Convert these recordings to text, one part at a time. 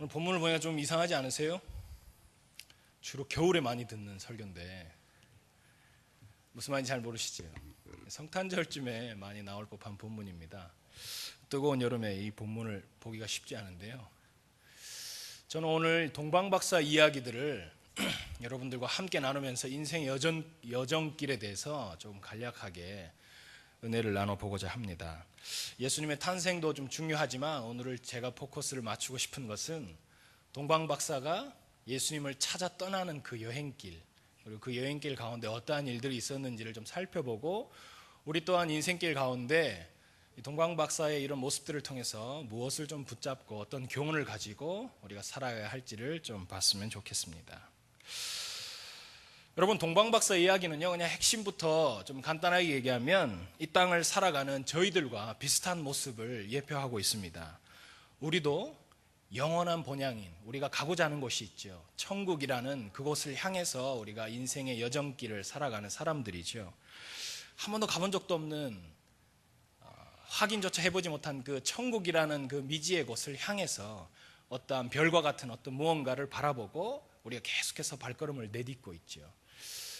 오늘 본문을 보니까 좀 이상하지 않으세요? 주로 겨울에 많이 듣는 설교인데 무슨 말인지 잘 모르시죠? 성탄절쯤에 많이 나올 법한 본문입니다. 뜨거운 여름에 이 본문을 보기가 쉽지 않은데요. 저는 오늘 동방박사 이야기들을 여러분들과 함께 나누면서 인생 여정길에 대해서 좀 간략하게 은혜를 나눠보고자 합니다. 예수님의 탄생도 좀 중요하지만 오늘 제가 포커스를 맞추고 싶은 것은 동방박사가 예수님을 찾아 떠나는 그 여행길, 그리고 그 여행길 가운데 어떠한 일들이 있었는지를 좀 살펴보고, 우리 또한 인생길 가운데 동방박사의 이런 모습들을 통해서 무엇을 좀 붙잡고 어떤 교훈을 가지고 우리가 살아야 할지를 좀 봤으면 좋겠습니다. 여러분, 동방박사 이야기는요, 그냥 핵심부터 좀 간단하게 얘기하면 이 땅을 살아가는 저희들과 비슷한 모습을 예표하고 있습니다. 우리도 영원한 본향인, 우리가 가고자 하는 곳이 있죠. 천국이라는 그곳을 향해서 우리가 인생의 여정길을 살아가는 사람들이죠. 한 번도 가본 적도 없는, 확인조차 해보지 못한 그 천국이라는 그 미지의 곳을 향해서 어떠한 별과 같은 어떤 무언가를 바라보고 우리가 계속해서 발걸음을 내딛고 있죠.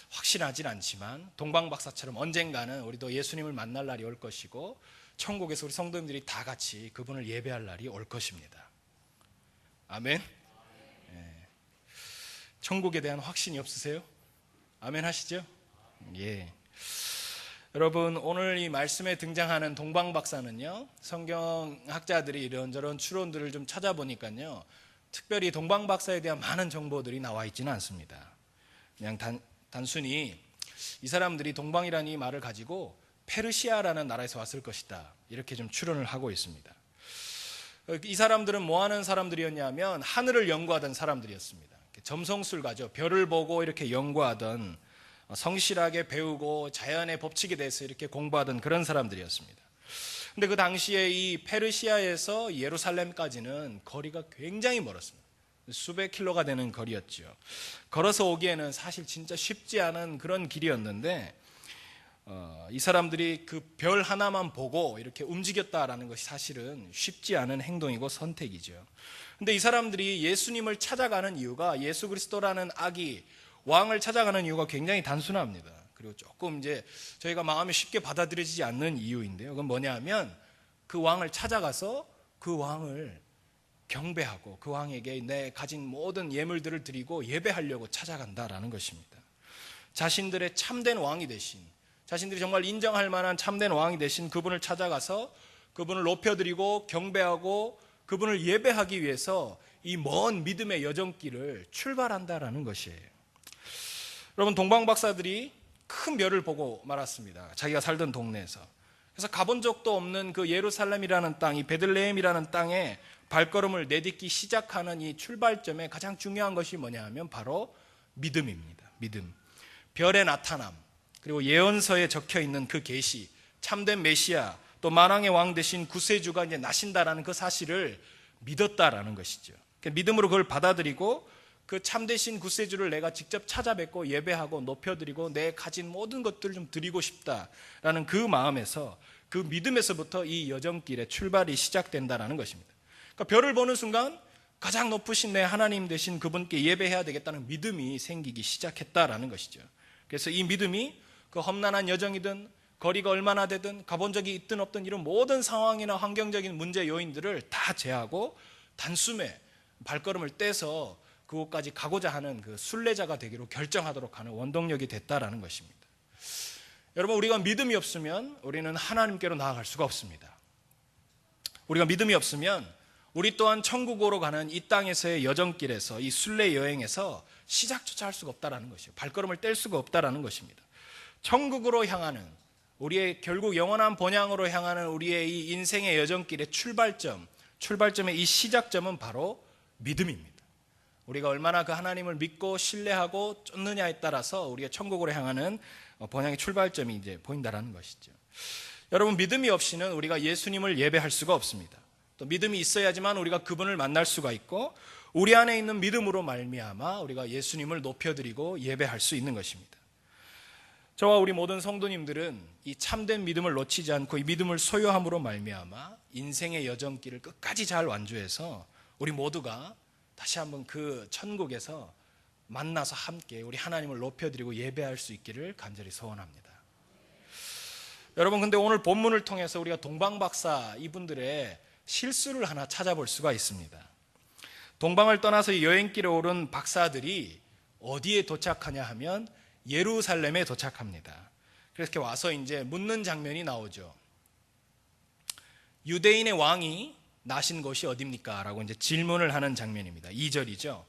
확신하진 않지만 동방박사처럼 언젠가는 우리도 예수님을 만날 날이 올 것이고 천국에서 우리 성도님들이 다 같이 그분을 예배할 날이 올 것입니다. 아멘. 천국에 대한 확신이 없으세요? 아멘 하시죠? 예. 여러분, 오늘 이 말씀에 등장하는 동방박사는요, 성경학자들이 이런저런 추론들을 좀 찾아보니까요, 특별히 동방박사에 대한 많은 정보들이 나와 있지는 않습니다. 그냥 단순히 이 사람들이 동방이라는 이 말을 가지고 페르시아라는 나라에서 왔을 것이다, 이렇게 좀 추론을 하고 있습니다. 이 사람들은 뭐 하는 사람들이었냐면 하늘을 연구하던 사람들이었습니다. 점성술가죠. 별을 보고 이렇게 연구하던, 성실하게 배우고 자연의 법칙에 대해서 이렇게 공부하던 그런 사람들이었습니다. 근데 그 당시에 이 페르시아에서 예루살렘까지는 거리가 굉장히 멀었습니다. 수백 킬로가 되는 거리였죠. 걸어서 오기에는 사실 진짜 쉽지 않은 그런 길이었는데, 이 사람들이 그 별 하나만 보고 이렇게 움직였다라는 것이 사실은 쉽지 않은 행동이고 선택이죠. 근데 이 사람들이 예수님을 찾아가는 이유가, 예수 그리스도라는 아기 왕을 찾아가는 이유가 굉장히 단순합니다. 그리고 조금 이제 저희가 마음이 쉽게 받아들여지지 않는 이유인데요. 그건 뭐냐 하면 그 왕을 찾아가서 그 왕을 경배하고 그 왕에게 내 가진 모든 예물들을 드리고 예배하려고 찾아간다라는 것입니다. 자신들의 참된 왕이 되신, 자신들이 정말 인정할 만한 참된 왕이 되신 그분을 찾아가서 그분을 높여드리고 경배하고 그분을 예배하기 위해서 이 먼 믿음의 여정길을 출발한다라는 것이에요. 여러분, 동방박사들이 큰 별을 보고 말았습니다. 자기가 살던 동네에서. 그래서 가본 적도 없는 그 예루살렘이라는 땅, 이 베들레헴이라는 땅에 발걸음을 내딛기 시작하는 이 출발점에 가장 중요한 것이 뭐냐 하면 바로 믿음입니다. 믿음. 별의 나타남, 그리고 예언서에 적혀 있는 그 계시, 참된 메시아, 또 만왕의 왕 되신 구세주가 이제 나신다라는 그 사실을 믿었다라는 것이죠. 믿음으로 그걸 받아들이고 그 참되신 구세주를 내가 직접 찾아뵙고 예배하고 높여드리고 내 가진 모든 것들을 좀 드리고 싶다라는 그 마음에서, 그 믿음에서부터 이 여정길의 출발이 시작된다라는 것입니다. 그러니까 별을 보는 순간 가장 높으신 내 하나님 되신 그분께 예배해야 되겠다는 믿음이 생기기 시작했다라는 것이죠. 그래서 이 믿음이 그 험난한 여정이든 거리가 얼마나 되든 가본 적이 있든 없든 이런 모든 상황이나 환경적인 문제 요인들을 다 제하고 단숨에 발걸음을 떼서 그곳까지 가고자 하는 그 순례자가 되기로 결정하도록 하는 원동력이 됐다라는 것입니다. 여러분, 우리가 믿음이 없으면 우리는 하나님께로 나아갈 수가 없습니다. 우리가 믿음이 없으면 우리 또한 천국으로 가는 이 땅에서의 여정길에서, 이 순례 여행에서 시작조차 할 수가 없다라는 것이에요. 발걸음을 뗄 수가 없다라는 것입니다. 천국으로 향하는, 우리의 결국 영원한 본향으로 향하는 우리의 이 인생의 여정길의 출발점의 이 시작점은 바로 믿음입니다. 우리가 얼마나 그 하나님을 믿고 신뢰하고 쫓느냐에 따라서 우리가 천국으로 향하는 본향의 출발점이 이제 보인다라는 것이죠. 여러분, 믿음이 없이는 우리가 예수님을 예배할 수가 없습니다. 또 믿음이 있어야지만 우리가 그분을 만날 수가 있고, 우리 안에 있는 믿음으로 말미암아 우리가 예수님을 높여드리고 예배할 수 있는 것입니다. 저와 우리 모든 성도님들은 이 참된 믿음을 놓치지 않고 이 믿음을 소유함으로 말미암아 인생의 여정길을 끝까지 잘 완주해서 우리 모두가 다시 한번 그 천국에서 만나서 함께 우리 하나님을 높여드리고 예배할 수 있기를 간절히 소원합니다. 여러분, 근데 오늘 본문을 통해서 우리가 동방박사 이분들의 실수를 하나 찾아볼 수가 있습니다. 동방을 떠나서 여행길에 오른 박사들이 어디에 도착하냐 하면 예루살렘에 도착합니다. 그래서 이렇게 와서 이제 묻는 장면이 나오죠. 유대인의 왕이 나신 곳이 어딥니까? 라고 이제 질문을 하는 장면입니다. 2절이죠.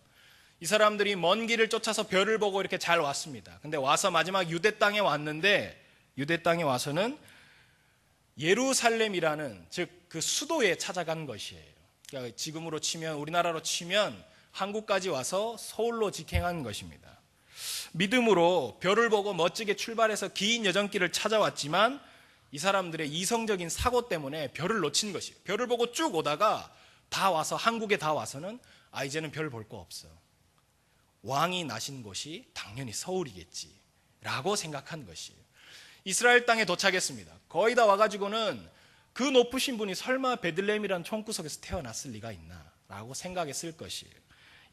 이 사람들이 먼 길을 쫓아서 별을 보고 이렇게 잘 왔습니다. 근데 와서 마지막 유대 땅에 왔는데, 유대 땅에 와서는 예루살렘이라는, 즉 그 수도에 찾아간 것이에요. 그러니까 지금으로 치면, 우리나라로 치면 한국까지 와서 서울로 직행한 것입니다. 믿음으로 별을 보고 멋지게 출발해서 긴 여정길을 찾아왔지만 이 사람들의 이성적인 사고 때문에 별을 놓친 것이에요. 별을 보고 쭉 오다가 다 와서, 한국에 다 와서는 이제는 별 볼 거 없어, 왕이 나신 곳이 당연히 서울이겠지 라고 생각한 것이에요. 이스라엘 땅에 도착했습니다. 거의 다 와가지고는 그 높으신 분이 설마 베들레헴이라는 총구석에서 태어났을 리가 있나 라고 생각했을 것이에요.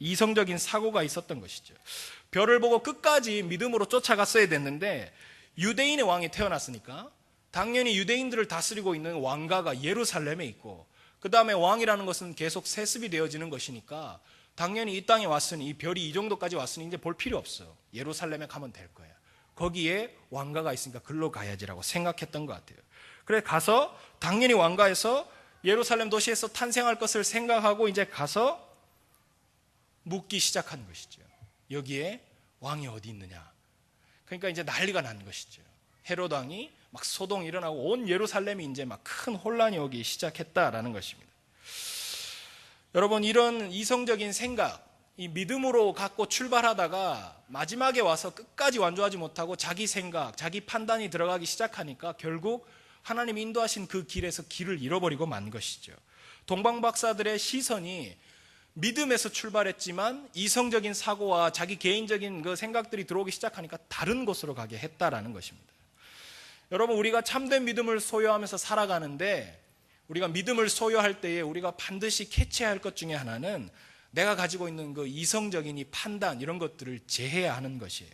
이성적인 사고가 있었던 것이죠. 별을 보고 끝까지 믿음으로 쫓아갔어야 됐는데 유대인의 왕이 태어났으니까 당연히 유대인들을 다스리고 있는 왕가가 예루살렘에 있고, 그 다음에 왕이라는 것은 계속 세습이 되어지는 것이니까 당연히 이 땅에 왔으니, 이 별이 이 정도까지 왔으니 이제 볼 필요 없어, 예루살렘에 가면 될 거야, 거기에 왕가가 있으니까 글로 가야지라고 생각했던 것 같아요. 그래 가서 당연히 왕가에서 예루살렘 도시에서 탄생할 것을 생각하고 이제 가서 묻기 시작한 것이죠. 여기에 왕이 어디 있느냐. 그러니까 이제 난리가 난 것이죠. 헤롯 왕이 막 소동이 일어나고 온 예루살렘이 이제 막 큰 혼란이 오기 시작했다라는 것입니다. 여러분, 이런 이성적인 생각, 이 믿음으로 갖고 출발하다가 마지막에 와서 끝까지 완주하지 못하고 자기 생각, 자기 판단이 들어가기 시작하니까 결국 하나님이 인도하신 그 길에서 길을 잃어버리고 만 것이죠. 동방박사들의 시선이 믿음에서 출발했지만 이성적인 사고와 자기 개인적인 그 생각들이 들어오기 시작하니까 다른 곳으로 가게 했다라는 것입니다. 여러분, 우리가 참된 믿음을 소유하면서 살아가는데, 우리가 믿음을 소유할 때에 우리가 반드시 캐치해야 할 것 중에 하나는 내가 가지고 있는 그 이성적인 이 판단, 이런 것들을 제해야 하는 것이에요.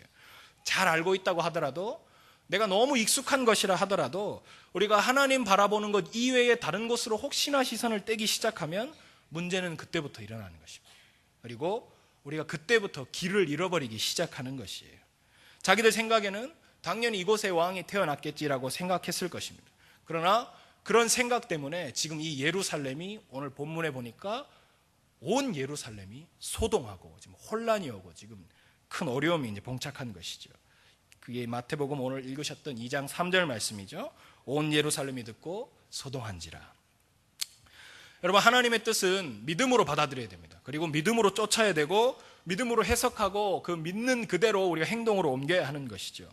잘 알고 있다고 하더라도, 내가 너무 익숙한 것이라 하더라도 우리가 하나님 바라보는 것 이외에 다른 곳으로 혹시나 시선을 떼기 시작하면 문제는 그때부터 일어나는 것입니다. 그리고 우리가 그때부터 길을 잃어버리기 시작하는 것이에요. 자기들 생각에는 당연히 이곳에 왕이 태어났겠지라고 생각했을 것입니다. 그러나 그런 생각 때문에 지금 이 예루살렘이, 오늘 본문에 보니까 온 예루살렘이 소동하고 지금 혼란이 오고 지금 큰 어려움이 이제 봉착한 것이죠. 그게 마태복음 오늘 읽으셨던 2장 3절 말씀이죠. 온 예루살렘이 듣고 소동한지라. 여러분, 하나님의 뜻은 믿음으로 받아들여야 됩니다. 그리고 믿음으로 쫓아야 되고 믿음으로 해석하고 그 믿는 그대로 우리가 행동으로 옮겨야 하는 것이죠.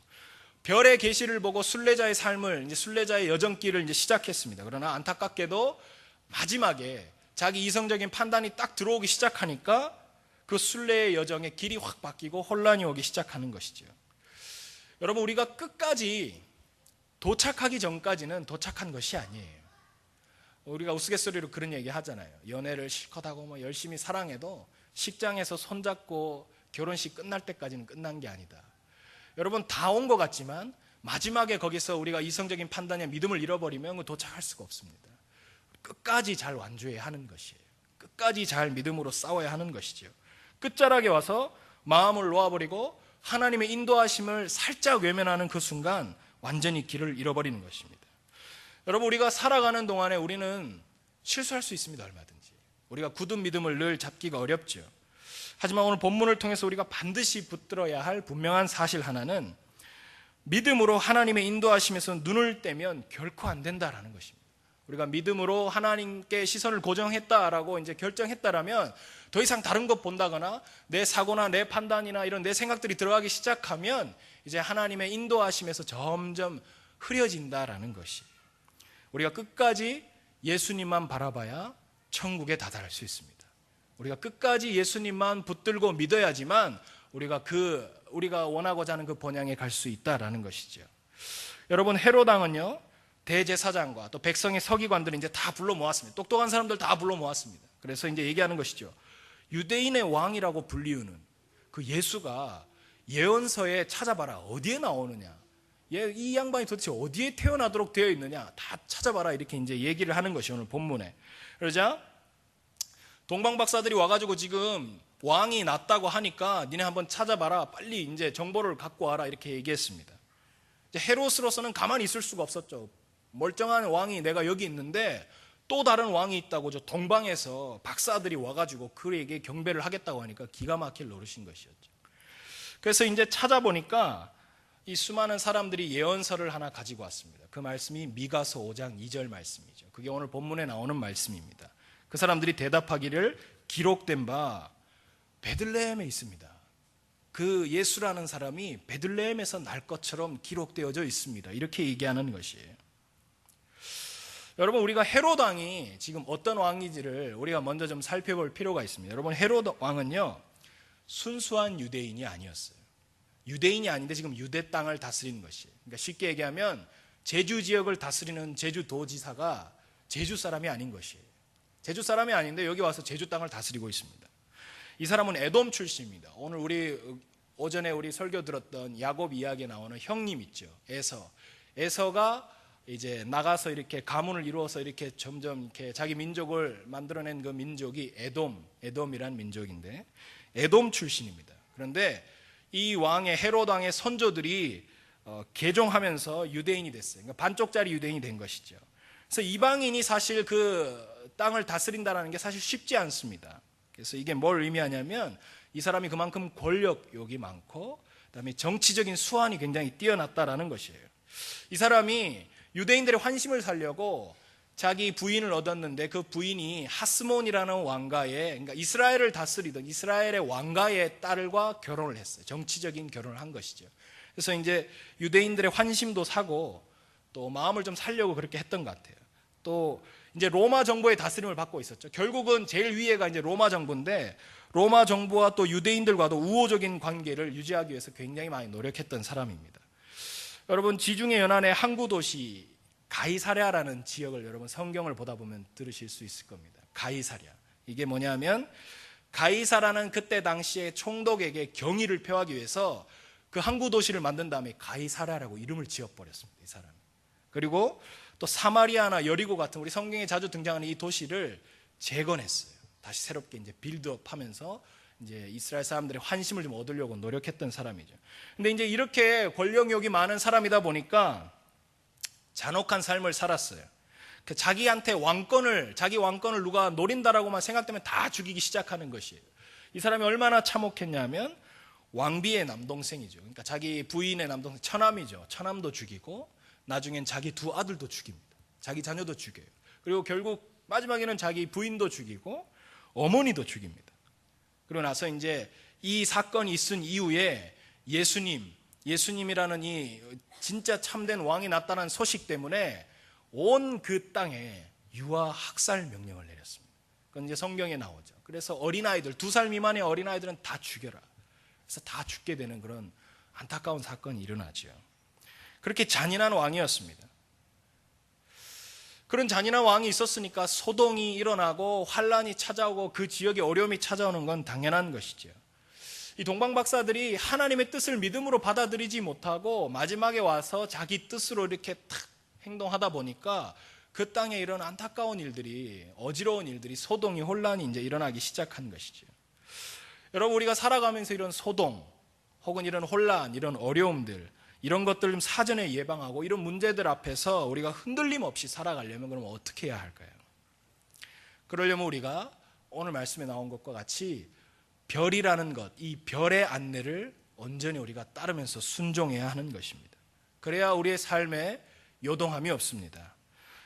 별의 계시를 보고 순례자의 삶을, 이제 순례자의 여정길을 이제 시작했습니다. 그러나 안타깝게도 마지막에 자기 이성적인 판단이 딱 들어오기 시작하니까 그 순례의 여정의 길이 확 바뀌고 혼란이 오기 시작하는 것이죠. 여러분, 우리가 끝까지 도착하기 전까지는 도착한 것이 아니에요. 우리가 우스갯소리로 그런 얘기 하잖아요. 연애를 실컷 하고 뭐 열심히 사랑해도 식장에서 손잡고 결혼식 끝날 때까지는 끝난 게 아니다. 여러분, 다 온 것 같지만 마지막에 거기서 우리가 이성적인 판단에 믿음을 잃어버리면 도착할 수가 없습니다. 끝까지 잘 완주해야 하는 것이에요. 끝까지 잘 믿음으로 싸워야 하는 것이죠. 끝자락에 와서 마음을 놓아버리고 하나님의 인도하심을 살짝 외면하는 그 순간 완전히 길을 잃어버리는 것입니다. 여러분, 우리가 살아가는 동안에 우리는 실수할 수 있습니다. 얼마든지. 우리가 굳은 믿음을 늘 잡기가 어렵죠. 하지만 오늘 본문을 통해서 우리가 반드시 붙들어야 할 분명한 사실 하나는, 믿음으로 하나님의 인도하심에서 눈을 떼면 결코 안 된다라는 것입니다. 우리가 믿음으로 하나님께 시선을 고정했다라고 이제 결정했다라면 더 이상 다른 것 본다거나 내 사고나 내 판단이나 이런 내 생각들이 들어가기 시작하면 이제 하나님의 인도하심에서 점점 흐려진다라는 것이, 우리가 끝까지 예수님만 바라봐야 천국에 다다를 수 있습니다. 우리가 끝까지 예수님만 붙들고 믿어야지만 우리가 원하고자 하는 그 본향에 갈 수 있다라는 것이죠. 여러분, 헤롯 왕은요, 대제사장과 또 백성의 서기관들을 이제 다 불러 모았습니다. 똑똑한 사람들 다 불러 모았습니다. 그래서 이제 얘기하는 것이죠. 유대인의 왕이라고 불리우는 그 예수가 예언서에 찾아봐라 어디에 나오느냐, 이 양반이 도대체 어디에 태어나도록 되어 있느냐 다 찾아봐라 이렇게 이제 얘기를 하는 것이 오늘 본문에. 그러자 동방 박사들이 와가지고 지금 왕이 났다고 하니까 니네 한번 찾아봐라, 빨리 이제 정보를 갖고 와라 이렇게 얘기했습니다. 이제 헤롯으로서는 가만히 있을 수가 없었죠. 멀쩡한 왕이 내가 여기 있는데 또 다른 왕이 있다고 저 동방에서 박사들이 와가지고 그에게 경배를 하겠다고 하니까 기가 막힐 노릇인 것이었죠. 그래서 이제 찾아보니까 이 수많은 사람들이 예언서를 하나 가지고 왔습니다. 그 말씀이 미가서 5장 2절 말씀이죠. 그게 오늘 본문에 나오는 말씀입니다. 그 사람들이 대답하기를 기록된 바 베들레헴에 있습니다. 그 예수라는 사람이 베들레헴에서 날 것처럼 기록되어져 있습니다. 이렇게 얘기하는 것이에요. 여러분, 우리가 헤롯 왕이 지금 어떤 왕인지를 우리가 먼저 좀 살펴볼 필요가 있습니다. 여러분, 헤롯 왕은요 순수한 유대인이 아니었어요. 유대인이 아닌데 지금 유대 땅을 다스리는 것이에요. 그러니까 쉽게 얘기하면 제주 지역을 다스리는 제주도지사가 제주 사람이 아닌 것이에요. 제주 사람이 아닌데 여기 와서 제주 땅을 다스리고 있습니다. 이 사람은 에돔 출신입니다. 오늘 우리 오전에 우리 설교 들었던 야곱 이야기에 나오는 형님 있죠. 에서가 이제 나가서 이렇게 가문을 이루어서 이렇게 점점 이렇게 자기 민족을 만들어낸 그 민족이 에돔이란 민족인데 에돔 출신입니다. 그런데 이 왕의 헤롯 왕의 선조들이 개종하면서 유대인이 됐어요. 그러니까 반쪽짜리 유대인이 된 것이죠. 그래서 이방인이 사실 그 땅을 다스린다는 게 사실 쉽지 않습니다. 그래서 이게 뭘 의미하냐면 이 사람이 그만큼 권력욕이 많고 그다음에 정치적인 수완이 굉장히 뛰어났다라는 것이에요. 이 사람이 유대인들의 환심을 살려고 자기 부인을 얻었는데 그 부인이 하스몬이라는 왕가의, 그러니까 이스라엘을 다스리던 이스라엘의 왕가의 딸과 결혼을 했어요. 정치적인 결혼을 한 것이죠. 그래서 이제 유대인들의 환심도 사고 또 마음을 좀 살려고 그렇게 했던 것 같아요. 또 이제 로마 정부의 다스림을 받고 있었죠. 결국은 제일 위에가 이제 로마 정부인데 로마 정부와 또 유대인들과도 우호적인 관계를 유지하기 위해서 굉장히 많이 노력했던 사람입니다. 여러분, 지중해 연안의 항구 도시 가이사랴라는 지역을 여러분 성경을 보다 보면 들으실 수 있을 겁니다. 가이사랴. 이게 뭐냐면 가이사라는 그때 당시에 총독에게 경의를 표하기 위해서 그 항구 도시를 만든 다음에 가이사랴라고 이름을 지어버렸습니다. 이 사람이. 그리고 또 사마리아나 여리고 같은 우리 성경에 자주 등장하는 이 도시를 재건했어요. 다시 새롭게 이제 빌드업하면서 이제 이스라엘 사람들의 환심을 좀 얻으려고 노력했던 사람이죠. 근데 이제 이렇게 권력욕이 많은 사람이다 보니까 잔혹한 삶을 살았어요. 자기 왕권을 누가 노린다라고만 생각되면 다 죽이기 시작하는 것이에요. 이 사람이 얼마나 참혹했냐면 왕비의 남동생이죠. 그러니까 자기 부인의 남동생, 처남이죠. 처남도 죽이고 나중엔 자기 두 아들도 죽입니다. 자기 자녀도 죽여요. 그리고 결국 마지막에는 자기 부인도 죽이고 어머니도 죽입니다. 그러고 나서 이제 이 사건이 있은 이후에 예수님이라는 이 진짜 참된 왕이 나타난 소식 때문에 온 그 땅에 유아 학살 명령을 내렸습니다. 그건 이제 성경에 나오죠. 그래서 어린아이들, 2살 미만의 어린아이들은 다 죽여라. 그래서 다 죽게 되는 그런 안타까운 사건이 일어나죠. 그렇게 잔인한 왕이었습니다. 그런 잔인한 왕이 있었으니까 소동이 일어나고 환란이 찾아오고 그 지역에 어려움이 찾아오는 건 당연한 것이죠. 이 동방 박사들이 하나님의 뜻을 믿음으로 받아들이지 못하고 마지막에 와서 자기 뜻으로 이렇게 탁 행동하다 보니까 그 땅에 이런 안타까운 일들이, 어지러운 일들이, 소동이, 혼란이 이제 일어나기 시작한 것이죠. 여러분, 우리가 살아가면서 이런 소동 혹은 이런 혼란, 이런 어려움들, 이런 것들 좀 사전에 예방하고 이런 문제들 앞에서 우리가 흔들림 없이 살아가려면 그럼 어떻게 해야 할까요? 그러려면 우리가 오늘 말씀에 나온 것과 같이 별이라는 것, 이 별의 안내를 온전히 우리가 따르면서 순종해야 하는 것입니다. 그래야 우리의 삶에 요동함이 없습니다.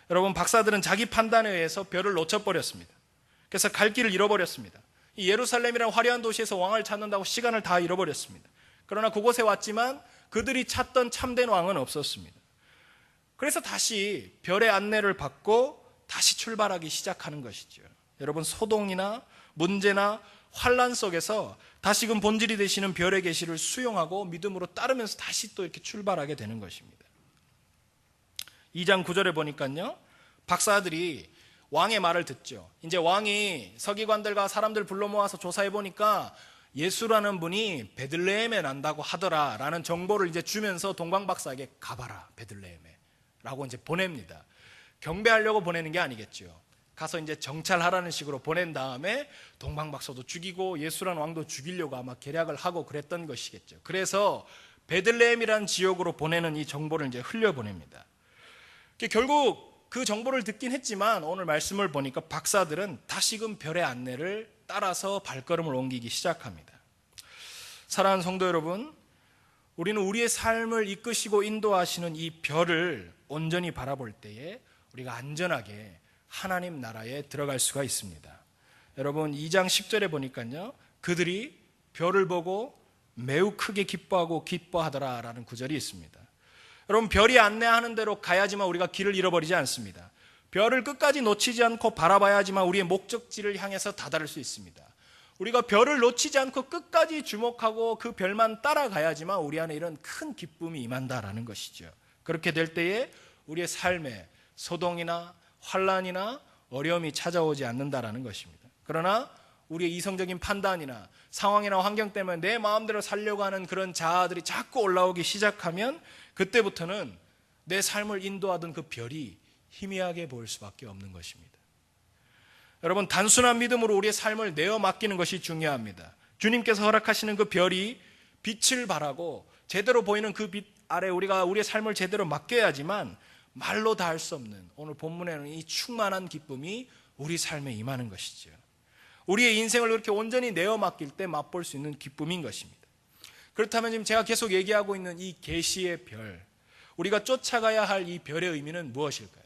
여러분, 박사들은 자기 판단에 의해서 별을 놓쳐버렸습니다. 그래서 갈 길을 잃어버렸습니다. 이 예루살렘이라는 화려한 도시에서 왕을 찾는다고 시간을 다 잃어버렸습니다. 그러나 그곳에 왔지만 그들이 찾던 참된 왕은 없었습니다. 그래서 다시 별의 안내를 받고 다시 출발하기 시작하는 것이죠. 여러분, 소동이나 문제나 환란 속에서 다시금 본질이 되시는 별의 계시를 수용하고 믿음으로 따르면서 다시 또 이렇게 출발하게 되는 것입니다. 2장 9절에 보니까요, 박사들이 왕의 말을 듣죠. 이제 왕이 서기관들과 사람들 불러 모아서 조사해 보니까 예수라는 분이 베들레헴에 난다고 하더라 라는 정보를 이제 주면서 동방박사에게 가봐라 베들레헴에 라고 이제 보냅니다. 경배하려고 보내는 게 아니겠죠. 가서 이제 정찰하라는 식으로 보낸 다음에 동방박사도 죽이고 예수라는 왕도 죽이려고 아마 계략을 하고 그랬던 것이겠죠. 그래서 베들레헴이라는 지역으로 보내는 이 정보를 이제 흘려보냅니다. 결국 그 정보를 듣긴 했지만 오늘 말씀을 보니까 박사들은 다시금 별의 안내를 따라서 발걸음을 옮기기 시작합니다. 사랑하는 성도 여러분, 우리는 우리의 삶을 이끄시고 인도하시는 이 별을 온전히 바라볼 때에 우리가 안전하게 하나님 나라에 들어갈 수가 있습니다. 여러분 2장 10절에 보니까요, 그들이 별을 보고 매우 크게 기뻐하더라 라는 구절이 있습니다. 여러분 별이 안내하는 대로 가야지만 우리가 길을 잃어버리지 않습니다. 별을 끝까지 놓치지 않고 바라봐야지만 우리의 목적지를 향해서 다다를 수 있습니다. 우리가 별을 놓치지 않고 끝까지 주목하고 그 별만 따라가야지만 우리 안에 이런 큰 기쁨이 임한다라는 것이죠. 그렇게 될 때에 우리의 삶에 소동이나 환란이나 어려움이 찾아오지 않는다라는 것입니다. 그러나 우리의 이성적인 판단이나 상황이나 환경 때문에 내 마음대로 살려고 하는 그런 자아들이 자꾸 올라오기 시작하면 그때부터는 내 삶을 인도하던 그 별이 희미하게 보일 수밖에 없는 것입니다. 여러분 단순한 믿음으로 우리의 삶을 내어 맡기는 것이 중요합니다. 주님께서 허락하시는 그 별이 빛을 발하고 제대로 보이는 그 빛 아래 우리가 우리의 삶을 제대로 맡겨야지만 말로 다 할 수 없는 오늘 본문에는 이 충만한 기쁨이 우리 삶에 임하는 것이죠. 우리의 인생을 그렇게 온전히 내어 맡길 때 맛볼 수 있는 기쁨인 것입니다. 그렇다면 지금 제가 계속 얘기하고 있는 이 계시의 별, 우리가 쫓아가야 할 이 별의 의미는 무엇일까요?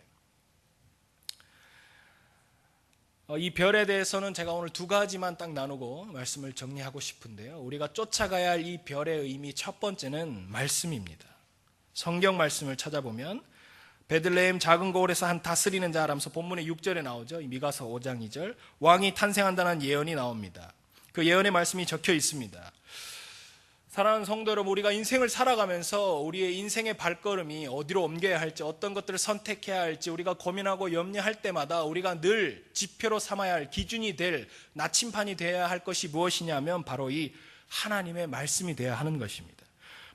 이 별에 대해서는 제가 오늘 두 가지만 딱 나누고 말씀을 정리하고 싶은데요. 우리가 쫓아가야 할 이 별의 의미 첫 번째는 말씀입니다. 성경 말씀을 찾아보면 베들레헴 작은 고을에서 한 다스리는 자라면서 본문의 6절에 나오죠. 미가서 5장 2절 왕이 탄생한다는 예언이 나옵니다. 그 예언의 말씀이 적혀 있습니다. 사랑하는 성도 여러분, 우리가 인생을 살아가면서 우리의 인생의 발걸음이 어디로 옮겨야 할지, 어떤 것들을 선택해야 할지 우리가 고민하고 염려할 때마다 우리가 늘 지표로 삼아야 할 기준이 될 나침판이 되어야 할 것이 무엇이냐면 바로 이 하나님의 말씀이 되어야 하는 것입니다.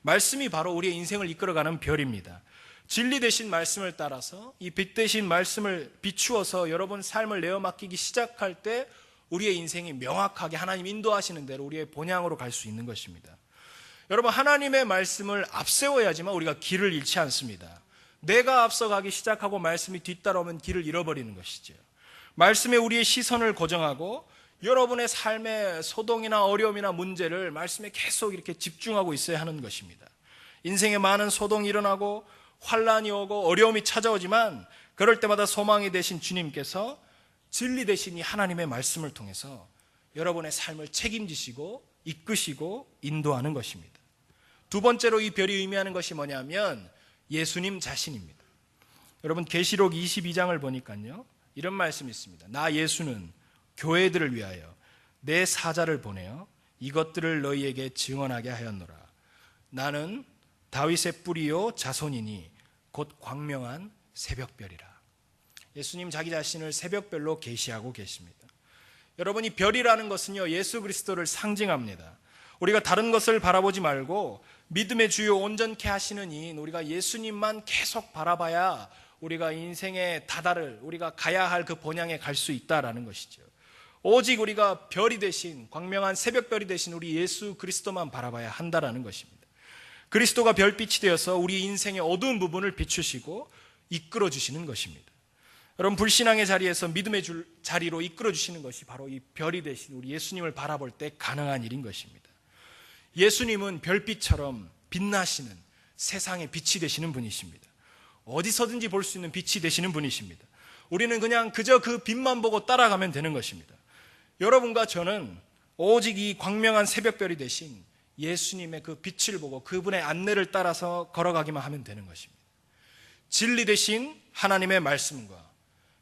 말씀이 바로 우리의 인생을 이끌어가는 별입니다. 진리 되신 말씀을 따라서 이 빛 되신 말씀을 비추어서 여러분 삶을 내어 맡기기 시작할 때 우리의 인생이 명확하게 하나님 인도하시는 대로 우리의 본향으로 갈 수 있는 것입니다. 여러분 하나님의 말씀을 앞세워야지만 우리가 길을 잃지 않습니다. 내가 앞서가기 시작하고 말씀이 뒤따라오면 길을 잃어버리는 것이죠. 말씀에 우리의 시선을 고정하고 여러분의 삶의 소동이나 어려움이나 문제를 말씀에 계속 이렇게 집중하고 있어야 하는 것입니다. 인생에 많은 소동이 일어나고 환란이 오고 어려움이 찾아오지만 그럴 때마다 소망이 되신 주님께서 진리 되신 이 하나님의 말씀을 통해서 여러분의 삶을 책임지시고 이끄시고 인도하는 것입니다. 두 번째로 이 별이 의미하는 것이 뭐냐면 예수님 자신입니다. 여러분 계시록 22장을 보니까요, 이런 말씀이 있습니다. 나 예수는 교회들을 위하여 내 사자를 보내어 이것들을 너희에게 증언하게 하였노라. 나는 다윗의 뿌리요 자손이니 곧 광명한 새벽별이라. 예수님 자기 자신을 새벽별로 계시하고 계십니다. 여러분 이 별이라는 것은요 예수 그리스도를 상징합니다. 우리가 다른 것을 바라보지 말고 믿음의 주요 온전케 하시는 이인 우리가 예수님만 계속 바라봐야 우리가 인생의 다다를 우리가 가야 할 그 본향에 갈 수 있다라는 것이죠. 오직 우리가 별이 되신 광명한 새벽별이 되신 우리 예수 그리스도만 바라봐야 한다라는 것입니다. 그리스도가 별빛이 되어서 우리 인생의 어두운 부분을 비추시고 이끌어 주시는 것입니다. 여러분 불신앙의 자리에서 믿음의 자리로 이끌어 주시는 것이 바로 이 별이 되신 우리 예수님을 바라볼 때 가능한 일인 것입니다. 예수님은 별빛처럼 빛나시는 세상의 빛이 되시는 분이십니다. 어디서든지 볼 수 있는 빛이 되시는 분이십니다. 우리는 그냥 그저 그 빛만 보고 따라가면 되는 것입니다. 여러분과 저는 오직 이 광명한 새벽별이 되신 예수님의 그 빛을 보고 그분의 안내를 따라서 걸어가기만 하면 되는 것입니다. 진리 되신 하나님의 말씀과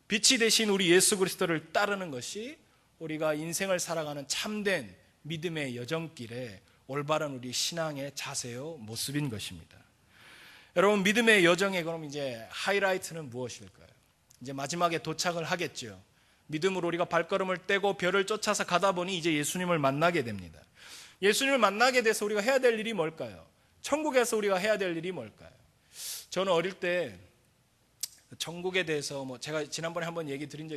빛이 되신 우리 예수 그리스도를 따르는 것이 우리가 인생을 살아가는 참된 믿음의 여정길에 올바른 우리 신앙의 자세요 모습인 것입니다. 여러분 믿음의 여정의 그럼 이제 하이라이트는 무엇일까요? 이제 마지막에 도착을 하겠죠. 믿음으로 우리가 발걸음을 떼고 별을 쫓아서 가다 보니 이제 예수님을 만나게 됩니다. 예수님을 만나게 돼서 우리가 해야 될 일이 뭘까요? 천국에서 우리가 해야 될 일이 뭘까요? 저는 어릴 때 천국에 대해서 제가 지난번에 한번 얘기 드린 적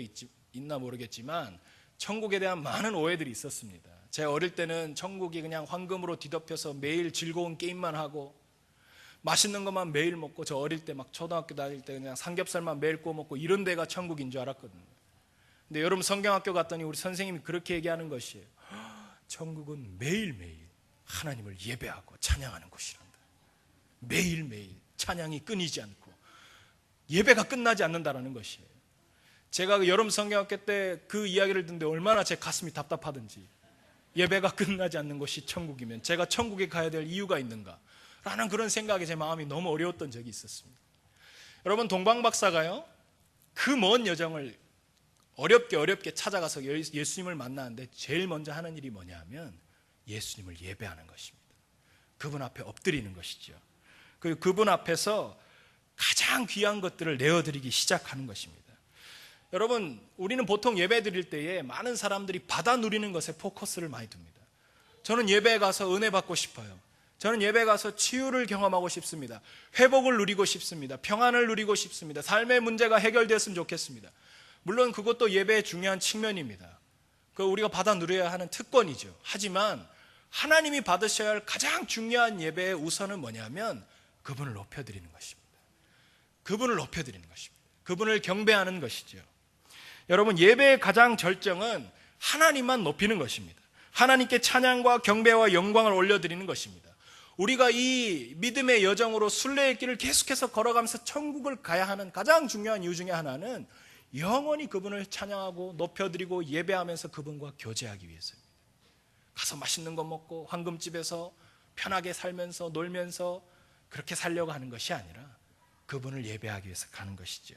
있나 모르겠지만 천국에 대한 많은 오해들이 있었습니다. 제가 어릴 때는 천국이 그냥 황금으로 뒤덮여서 매일 즐거운 게임만 하고 맛있는 것만 매일 먹고, 저 어릴 때 막 초등학교 다닐 때 그냥 삼겹살만 매일 구워 먹고 이런 데가 천국인 줄 알았거든요. 근데 여러분 성경학교 갔더니 우리 선생님이 그렇게 얘기하는 것이에요. 천국은 매일매일 하나님을 예배하고 찬양하는 곳이란다. 매일매일 찬양이 끊이지 않고 예배가 끝나지 않는다라는 것이에요. 제가 그 여름 성경학교 때 그 이야기를 듣는데 얼마나 제 가슴이 답답하든지, 예배가 끝나지 않는 곳이 천국이면 제가 천국에 가야 될 이유가 있는가 라는 그런 생각에 제 마음이 너무 어려웠던 적이 있었습니다. 여러분, 동방박사가요 그 먼 여정을 어렵게 찾아가서 예수님을 만나는데 제일 먼저 하는 일이 뭐냐 하면 예수님을 예배하는 것입니다. 그분 앞에 엎드리는 것이죠. 그분 앞에서 가장 귀한 것들을 내어드리기 시작하는 것입니다. 여러분, 우리는 보통 예배 드릴 때에 많은 사람들이 받아 누리는 것에 포커스를 많이 둡니다. 저는 예배에 가서 은혜 받고 싶어요. 저는 예배에 가서 치유를 경험하고 싶습니다. 회복을 누리고 싶습니다. 평안을 누리고 싶습니다. 삶의 문제가 해결되었으면 좋겠습니다. 물론 그것도 예배의 중요한 측면입니다. 우리가 받아 누려야 하는 특권이죠. 하지만 하나님이 받으셔야 할 가장 중요한 예배의 우선은 뭐냐면 그분을 높여드리는 것입니다. 그분을 높여드리는 것입니다. 그분을 경배하는 것이죠. 여러분, 예배의 가장 절정은 하나님만 높이는 것입니다. 하나님께 찬양과 경배와 영광을 올려드리는 것입니다. 우리가 이 믿음의 여정으로 순례의 길을 계속해서 걸어가면서 천국을 가야 하는 가장 중요한 이유 중에 하나는 영원히 그분을 찬양하고 높여드리고 예배하면서 그분과 교제하기 위해서입니다. 가서 맛있는 거 먹고 황금집에서 편하게 살면서 놀면서 그렇게 살려고 하는 것이 아니라 그분을 예배하기 위해서 가는 것이죠.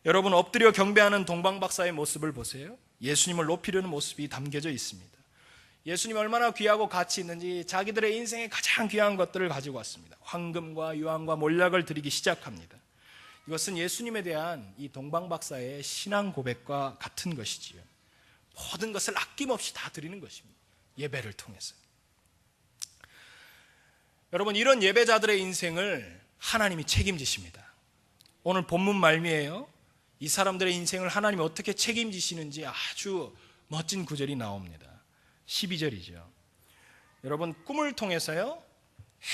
여러분, 엎드려 경배하는 동방박사의 모습을 보세요. 예수님을 높이려는 모습이 담겨져 있습니다. 예수님이 얼마나 귀하고 가치 있는지 자기들의 인생에 가장 귀한 것들을 가지고 왔습니다. 황금과 유황과 몰약을 드리기 시작합니다. 이것은 예수님에 대한 이 동방박사의 신앙 고백과 같은 것이지요. 모든 것을 아낌없이 다 드리는 것입니다. 예배를 통해서. 여러분, 이런 예배자들의 인생을 하나님이 책임지십니다. 오늘 본문 말미에요, 이 사람들의 인생을 하나님이 어떻게 책임지시는지 아주 멋진 구절이 나옵니다. 12절이죠. 여러분, 꿈을 통해서요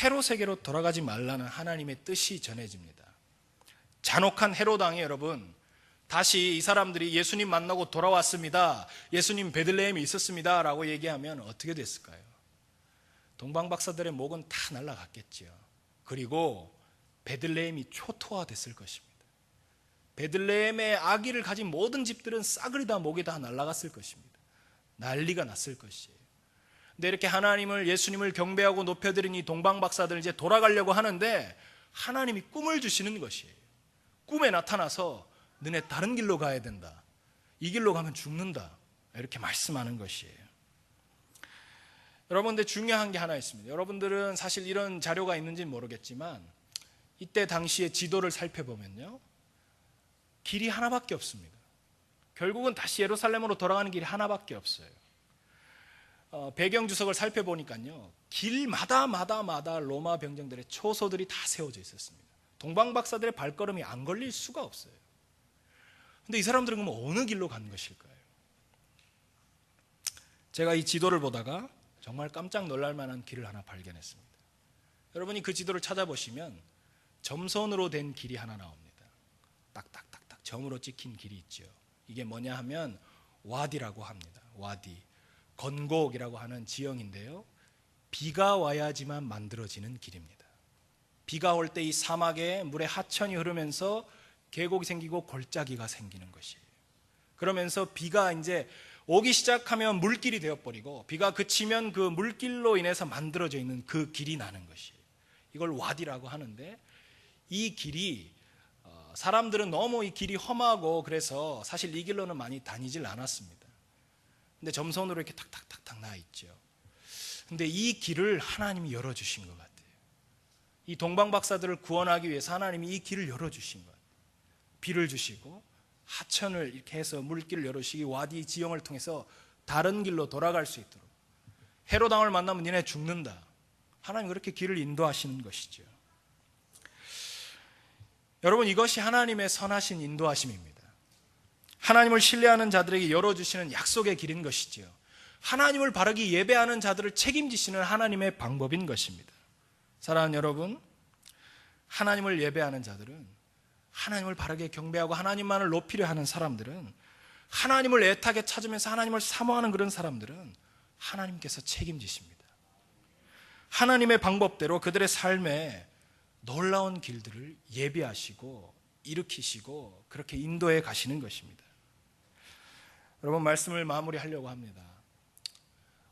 헤롯에게로 돌아가지 말라는 하나님의 뜻이 전해집니다. 잔혹한 헤롯 왕이 여러분 다시 이 사람들이 예수님 만나고 돌아왔습니다, 예수님 베들레헴에 있었습니다 라고 얘기하면 어떻게 됐을까요? 동방박사들의 목은 다 날아갔겠지요. 그리고 베들레헴이 초토화됐을 것입니다. 베들레헴의 아기를 가진 모든 집들은 싸그리 다 목이 다 날아갔을 것입니다. 난리가 났을 것이에요. 근데 이렇게 하나님을, 예수님을 경배하고 높여드린 이 동방박사들 이제 돌아가려고 하는데 하나님이 꿈을 주시는 것이에요. 꿈에 나타나서 너네 다른 길로 가야 된다, 이 길로 가면 죽는다, 이렇게 말씀하는 것이에요. 여러분, 근데 중요한 게 하나 있습니다. 여러분들은 사실 이런 자료가 있는지는 모르겠지만 이때 당시의 지도를 살펴보면요 길이 하나밖에 없습니다. 결국은 다시 예루살렘으로 돌아가는 길이 하나밖에 없어요. 배경 주석을 살펴보니까요 길마다 로마 병정들의 초소들이 다 세워져 있었습니다. 동방박사들의 발걸음이 안 걸릴 수가 없어요. 근데 이 사람들은 그럼 어느 길로 가는 것일까요? 제가 이 지도를 보다가 정말 깜짝 놀랄 만한 길을 하나 발견했습니다. 여러분이 그 지도를 찾아보시면 점선으로 된 길이 하나 나옵니다. 딱딱딱딱 점으로 찍힌 길이 있죠. 이게 뭐냐 하면 와디라고 합니다. 와디, 건곡이라고 하는 지형인데요, 비가 와야지만 만들어지는 길입니다. 비가 올 때 이 사막에 물의 하천이 흐르면서 계곡이 생기고 골짜기가 생기는 것이에요. 그러면서 비가 이제 오기 시작하면 물길이 되어버리고 비가 그치면 그 물길로 인해서 만들어져 있는 그 길이 나는 것이에요. 이걸 와디라고 하는데, 이 길이 사람들은 너무 이 길이 험하고 그래서 사실 이 길로는 많이 다니질 않았습니다. 근데 점선으로 이렇게 탁탁탁탁 나 있죠. 근데 이 길을 하나님이 열어주신 것 같아요. 이 동방박사들을 구원하기 위해서 하나님이 이 길을 열어주신 것 같아요. 비를 주시고 하천을 이렇게 해서 물길을 열으시기 와디 지형을 통해서 다른 길로 돌아갈 수 있도록, 헤롯 왕을 만나면 니네 죽는다, 하나님 그렇게 길을 인도하시는 것이죠. 여러분, 이것이 하나님의 선하신 인도하심입니다. 하나님을 신뢰하는 자들에게 열어주시는 약속의 길인 것이지요. 하나님을 바르게 예배하는 자들을 책임지시는 하나님의 방법인 것입니다. 사랑하는 여러분, 하나님을 예배하는 자들은, 하나님을 바르게 경배하고 하나님만을 높이려 하는 사람들은, 하나님을 애타게 찾으면서 하나님을 사모하는 그런 사람들은 하나님께서 책임지십니다. 하나님의 방법대로 그들의 삶에 놀라운 길들을 예비하시고 일으키시고 그렇게 인도해 가시는 것입니다. 여러분, 말씀을 마무리하려고 합니다.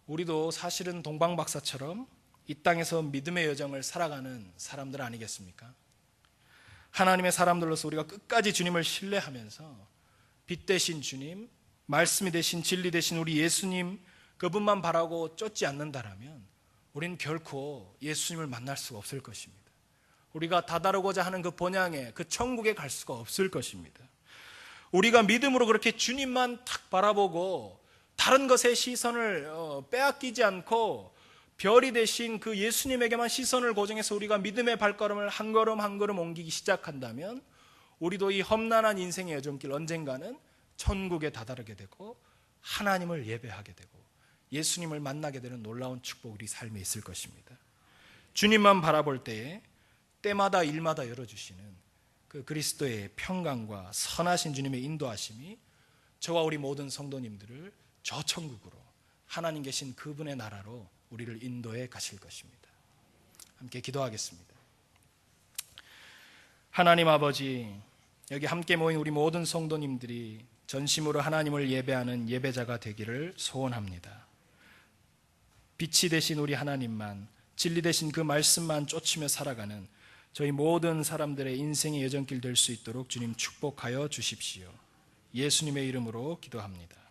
우리도 사실은 동방박사처럼 이 땅에서 믿음의 여정을 살아가는 사람들 아니겠습니까? 하나님의 사람들로서 우리가 끝까지 주님을 신뢰하면서 빛 되신 주님, 말씀이 되신 진리 되신 우리 예수님, 그분만 바라고 쫓지 않는다라면 우리는 결코 예수님을 만날 수가 없을 것입니다. 우리가 다다르고자 하는 그 본향에, 그 천국에 갈 수가 없을 것입니다. 우리가 믿음으로 그렇게 주님만 탁 바라보고 다른 것에 시선을 빼앗기지 않고 별이 되신 그 예수님에게만 시선을 고정해서 우리가 믿음의 발걸음을 한 걸음 한 걸음 옮기기 시작한다면 우리도 이 험난한 인생의 여정길 언젠가는 천국에 다다르게 되고 하나님을 예배하게 되고 예수님을 만나게 되는 놀라운 축복이 우리 삶에 있을 것입니다. 주님만 바라볼 때에 때마다 일마다 열어주시는 그 그리스도의 평강과 선하신 주님의 인도하심이 저와 우리 모든 성도님들을 저 천국으로, 하나님 계신 그분의 나라로 우리를 인도해 가실 것입니다. 함께 기도하겠습니다. 하나님 아버지, 여기 함께 모인 우리 모든 성도님들이 전심으로 하나님을 예배하는 예배자가 되기를 소원합니다. 빛이 되신 우리 하나님만, 진리 되신 그 말씀만 쫓으며 살아가는 저희 모든 사람들의 인생의 여정길 될 수 있도록 주님 축복하여 주십시오. 예수님의 이름으로 기도합니다.